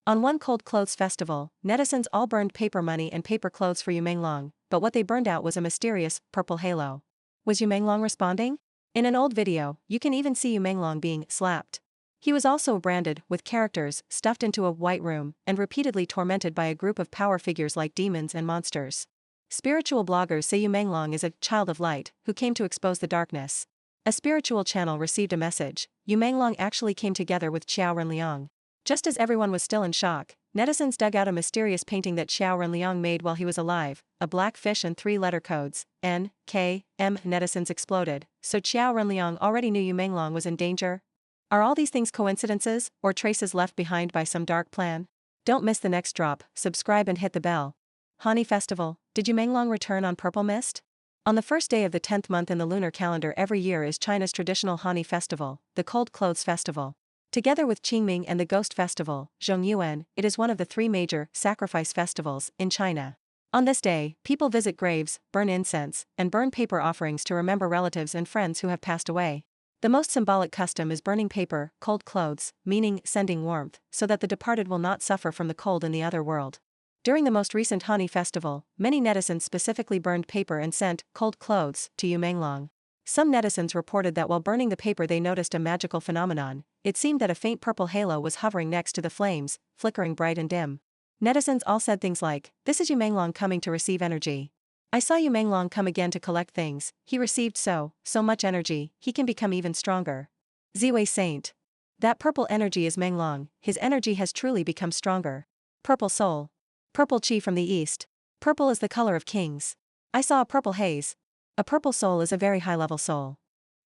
On one cold clothes festival, netizens all burned paper money and paper clothes for Menglong, but what they burned out was a mysterious, purple halo. Was Menglong responding? In an old video, you can even see Menglong being slapped. He was also branded with characters stuffed into a white room and repeatedly tormented by a group of power figures like demons and monsters. Spiritual bloggers say Menglong is a child of light who came to expose the darkness. A spiritual channel received a message. Menglong actually came together with Xiaoan Leong. Just as everyone was still in shock, netizens dug out a mysterious painting that Xiaoan Leong made while he was alive, a black fish and 3-letter codes, N, K, M. Netizens exploded. So Xiaoan Leong already knew Menglong was in danger? Are all these things coincidences, or traces left behind by some dark plan? Don't miss the next drop, subscribe and hit the bell. Hani Festival, did Menglong return on purple mist? On the first day of the 10th month in the lunar calendar every year is China's traditional Hani Festival, the Cold Clothes Festival. Together with Qingming and the Ghost Festival, Zhongyuan, it is one of the 3 major sacrifice festivals in China. On this day, people visit graves, burn incense, and burn paper offerings to remember relatives and friends who have passed away. The most symbolic custom is burning paper, cold clothes, meaning sending warmth, so that the departed will not suffer from the cold in the other world. During the most recent Hani festival, many netizens specifically burned paper and sent cold clothes to Menglong. Some netizens reported that while burning the paper they noticed a magical phenomenon. It seemed that a faint purple halo was hovering next to the flames, flickering bright and dim. Netizens all said things like, "This is Menglong coming to receive energy. I saw Menglong come again to collect things, he received so much energy, he can become even stronger. Ziwei Saint. That purple energy is Menglong, his energy has truly become stronger. Purple soul. Purple chi from the east. Purple is the color of kings. I saw a purple haze. A purple soul is a very high-level soul."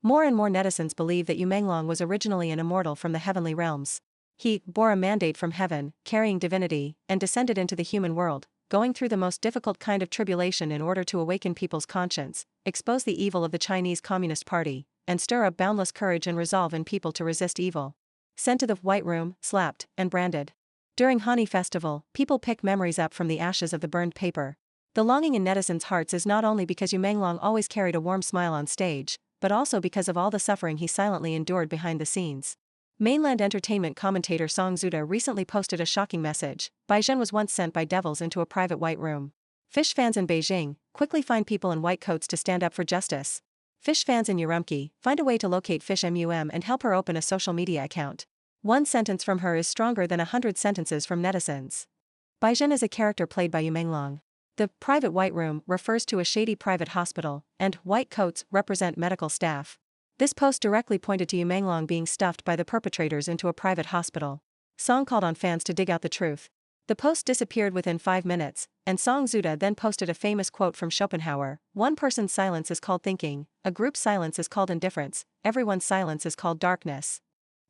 More and more netizens believe that Menglong was originally an immortal from the heavenly realms. He bore a mandate from heaven, carrying divinity, and descended into the human world, going through the most difficult kind of tribulation in order to awaken people's conscience, expose the evil of the Chinese Communist Party, and stir up boundless courage and resolve in people to resist evil. Sent to the White Room, slapped, and branded. During Hani Festival, people pick memories up from the ashes of the burned paper. The longing in netizens' hearts is not only because Menglong always carried a warm smile on stage, but also because of all the suffering he silently endured behind the scenes. Mainland entertainment commentator Song Zuda recently posted a shocking message. Beijing was once sent by devils into a private white room. Fish fans in Beijing, quickly find people in white coats to stand up for justice. Fish fans in Urumqi, find a way to locate Fish MUM and help her open a social media account. One sentence from her is stronger than 100 sentences from netizens. Beijing is a character played by Menglong. The private white room refers to a shady private hospital, and white coats represent medical staff. This post directly pointed to Menglong being stuffed by the perpetrators into a private hospital. Song called on fans to dig out the truth. The post disappeared within 5 minutes, and Song Zuda then posted a famous quote from Schopenhauer: "One person's silence is called thinking, a group's silence is called indifference, everyone's silence is called darkness."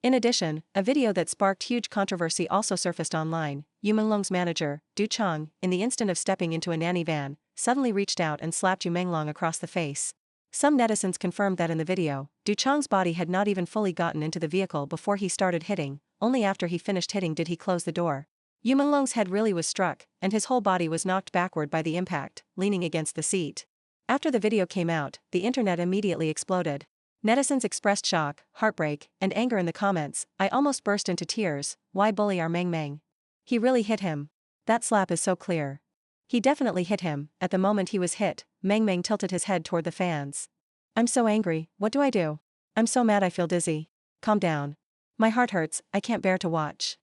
In addition, a video that sparked huge controversy also surfaced online. Menglong's manager, Du Chang, in the instant of stepping into a nanny van, suddenly reached out and slapped Menglong across the face. Some netizens confirmed that in the video, Du Chang's body had not even fully gotten into the vehicle before he started hitting, only after he finished hitting did he close the door. Menglong's head really was struck, and his whole body was knocked backward by the impact, leaning against the seat. After the video came out, the internet immediately exploded. Netizens expressed shock, heartbreak, and anger in the comments. "I almost burst into tears. Why bully our Meng? He really hit him. That slap is so clear. He definitely hit him." At the moment he was hit, Meng tilted his head toward the fans. "I'm so angry, what do I do? I'm so mad I feel dizzy. Calm down. My heart hurts, I can't bear to watch."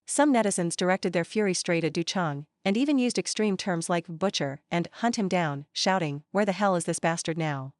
Some netizens directed their fury straight at Du Chang, and even used extreme terms like butcher and hunt him down, shouting, "Where the hell is this bastard now?"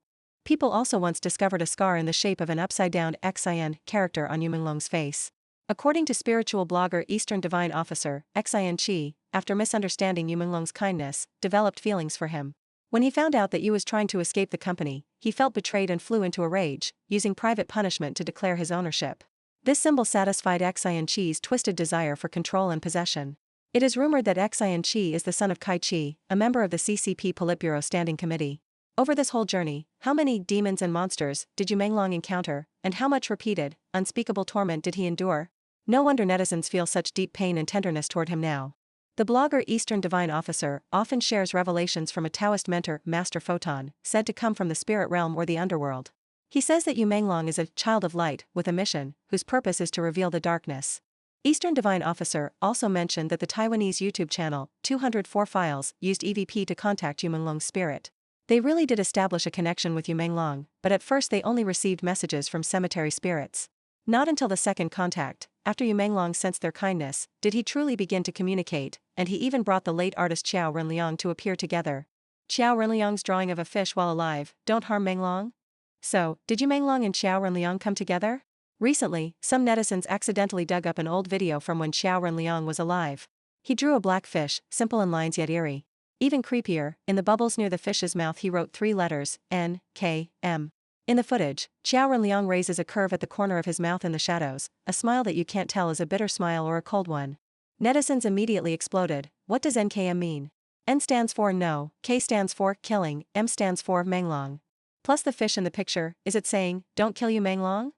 People also once discovered a scar in the shape of an upside-down Xian character on Menglong's face. According to spiritual blogger Eastern Divine Officer, Xian Qi, after misunderstanding Menglong's kindness, developed feelings for him. When he found out that Yu was trying to escape the company, he felt betrayed and flew into a rage, using private punishment to declare his ownership. This symbol satisfied Xian Qi's twisted desire for control and possession. It is rumored that Xian Qi is the son of Kai Qi, a member of the CCP Politburo Standing Committee. Over this whole journey, how many demons and monsters did Menglong encounter, and how much repeated, unspeakable torment did he endure? No wonder netizens feel such deep pain and tenderness toward him now. The blogger Eastern Divine Officer often shares revelations from a Taoist mentor, Master Photon, said to come from the spirit realm or the underworld. He says that Menglong is a child of light with a mission, whose purpose is to reveal the darkness. Eastern Divine Officer also mentioned that the Taiwanese YouTube channel, 204 Files, used EVP to contact Menglong's spirit. They really did establish a connection with Menglong, but at first they only received messages from cemetery spirits. Not until the second contact, after Menglong sensed their kindness, did he truly begin to communicate, and he even brought the late artist Xiaoan Leong to appear together. Xiaoan Leong's drawing of a fish while alive, don't harm Menglong? So, did Menglong and Xiaoan Leong come together? Recently, some netizens accidentally dug up an old video from when Xiaoan Leong was alive. He drew a black fish, simple in lines yet eerie. Even creepier, in the bubbles near the fish's mouth he wrote 3 letters, N, K, M. In the footage, Xiaoan Leong raises a curve at the corner of his mouth in the shadows, a smile that you can't tell is a bitter smile or a cold one. Netizens immediately exploded. What does NKM mean? N stands for no, K stands for killing, M stands for Menglong. Plus the fish in the picture, is it saying, don't kill Menglong?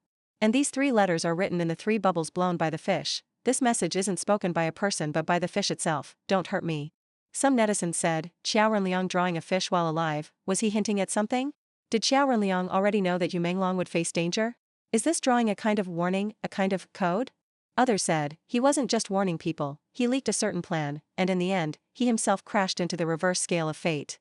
And these 3 letters are written in the 3 bubbles blown by the fish. This message isn't spoken by a person but by the fish itself, don't hurt me. Some netizens said, Xiaoan Leong drawing a fish while alive, was he hinting at something? Did Xiaoan Leong already know that Menglong would face danger? Is this drawing a kind of warning, a kind of code? Others said, he wasn't just warning people, he leaked a certain plan, and in the end, he himself crashed into the reverse scale of fate.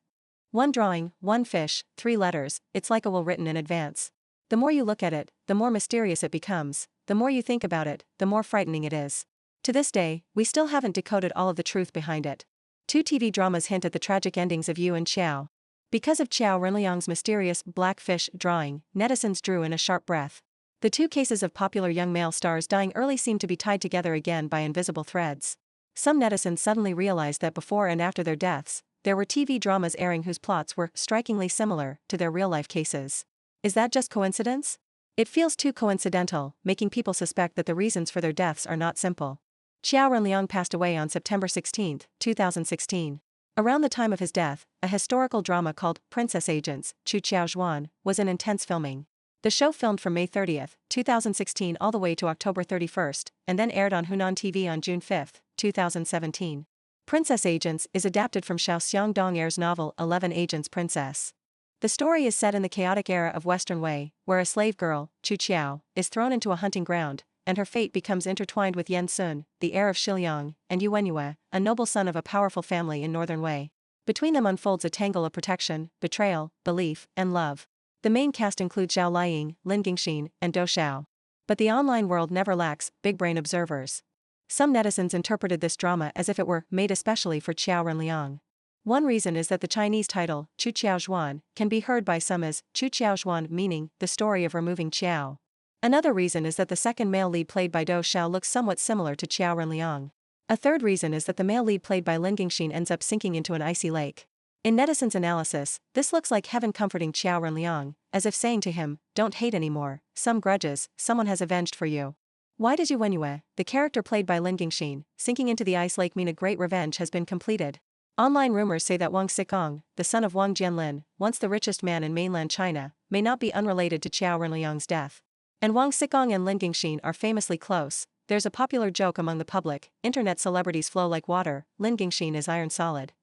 1 drawing, 1 fish, 3 letters, it's like a will written in advance. The more you look at it, the more mysterious it becomes, the more you think about it, the more frightening it is. To this day, we still haven't decoded all of the truth behind it. 2 TV dramas hint at the tragic endings of Yu and Qiao. Because of Xiaoan Leong's mysterious black fish drawing, netizens drew in a sharp breath. The 2 cases of popular young male stars dying early seem to be tied together again by invisible threads. Some netizens suddenly realized that before and after their deaths, there were TV dramas airing whose plots were strikingly similar to their real-life cases. Is that just coincidence? It feels too coincidental, making people suspect that the reasons for their deaths are not simple. Xiaoan Leong passed away on September 16, 2016. Around the time of his death, a historical drama called Princess Agents, Chu Qiao Zhuan, was in intense filming. The show filmed from May 30, 2016 all the way to October 31, and then aired on Hunan TV on June 5, 2017. Princess Agents is adapted from Xiao Xiangdong-er's novel 11 Agents Princess. The story is set in the chaotic era of Western Wei, where a slave girl, Chu Qiao, is thrown into a hunting ground, and her fate becomes intertwined with Yan Sun, the heir of Shiliang, and Yu Wenyue, a noble son of a powerful family in northern Wei. Between them unfolds a tangle of protection, betrayal, belief, and love. The main cast includes Zhao Liying, Lin Gingxin, and Dou Xiao. But the online world never lacks big-brain observers. Some netizens interpreted this drama as if it were made especially for Xiaoan Leong. One reason is that the Chinese title, Chu Qiao Zhuan, can be heard by some as Chu Qiao Zhuan, meaning the story of removing Qiao. Another reason is that the second male lead played by Dou Xiao looks somewhat similar to Xiaoan Leong. A third reason is that the male lead played by Lin Gingxin ends up sinking into an icy lake. In netizens' analysis, this looks like heaven comforting Xiaoan Leong, as if saying to him, don't hate anymore, some grudges, someone has avenged for you. Why does Yu Wenyue, the character played by Lin Gingxin, sinking into the ice lake mean a great revenge has been completed? Online rumors say that Wang Xikong, the son of Wang Jianlin, once the richest man in mainland China, may not be unrelated to Xiaoan Leong's death. And Wang Xikong and Lin Gingxin are famously close. There's a popular joke among the public, internet celebrities flow like water, Lin Gingxin is iron solid.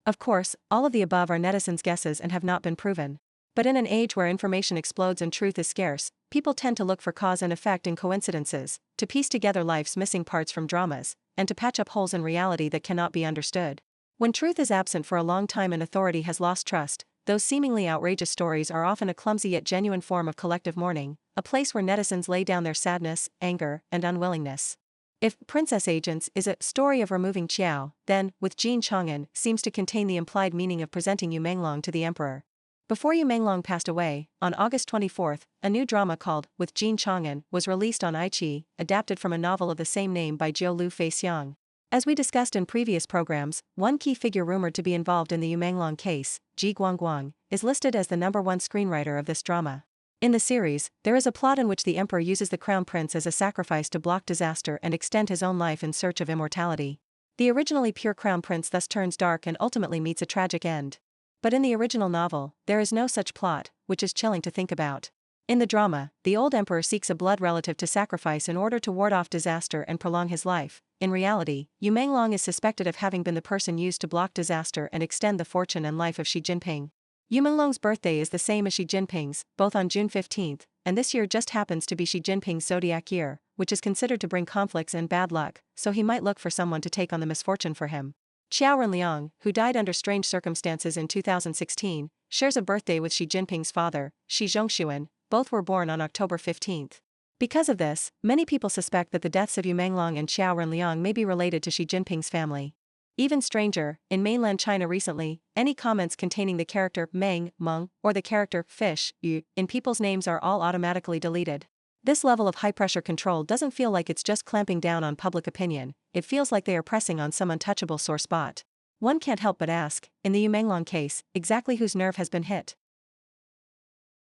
Of course, all of the above are netizens' guesses and have not been proven. But in an age where information explodes and truth is scarce, people tend to look for cause and effect in coincidences, to piece together life's missing parts from dramas, and to patch up holes in reality that cannot be understood. When truth is absent for a long time and authority has lost trust, those seemingly outrageous stories are often a clumsy yet genuine form of collective mourning, a place where netizens lay down their sadness, anger, and unwillingness. If Princess Agents is a story of removing Qiao, then, with Jin Chang'an, seems to contain the implied meaning of presenting Yu Menglong to the emperor. Before Yu Menglong passed away, on August 24, a new drama called With Jin Chang'an was released on iQIYI, adapted from a novel of the same name by Jiu Lu Feixiang. As we discussed in previous programs, one key figure rumored to be involved in the Yu Menglong case, Ji Guangguang, is listed as the #1 screenwriter of this drama. In the series, there is a plot in which the emperor uses the crown prince as a sacrifice to block disaster and extend his own life in search of immortality. The originally pure crown prince thus turns dark and ultimately meets a tragic end. But in the original novel, there is no such plot, which is chilling to think about. In the drama, the old emperor seeks a blood relative to sacrifice in order to ward off disaster and prolong his life. In reality, Yu Menglong is suspected of having been the person used to block disaster and extend the fortune and life of Xi Jinping. Yu Menglong's birthday is the same as Xi Jinping's, both on June 15th, and this year just happens to be Xi Jinping's zodiac year, which is considered to bring conflicts and bad luck, so he might look for someone to take on the misfortune for him. Xiaoan Leong, who died under strange circumstances in 2016, shares a birthday with Xi Jinping's father, Xi Zhongshuan. Both were born on October 15th. Because of this, many people suspect that the deaths of Yu Menglong and Xiaoan Leong may be related to Xi Jinping's family. Even stranger, in mainland China recently, any comments containing the character Meng, Meng, or the character fish, Yu, in people's names are all automatically deleted. This level of high-pressure control doesn't feel like it's just clamping down on public opinion, it feels like they are pressing on some untouchable sore spot. One can't help but ask, in the Yu Menglong case, exactly whose nerve has been hit?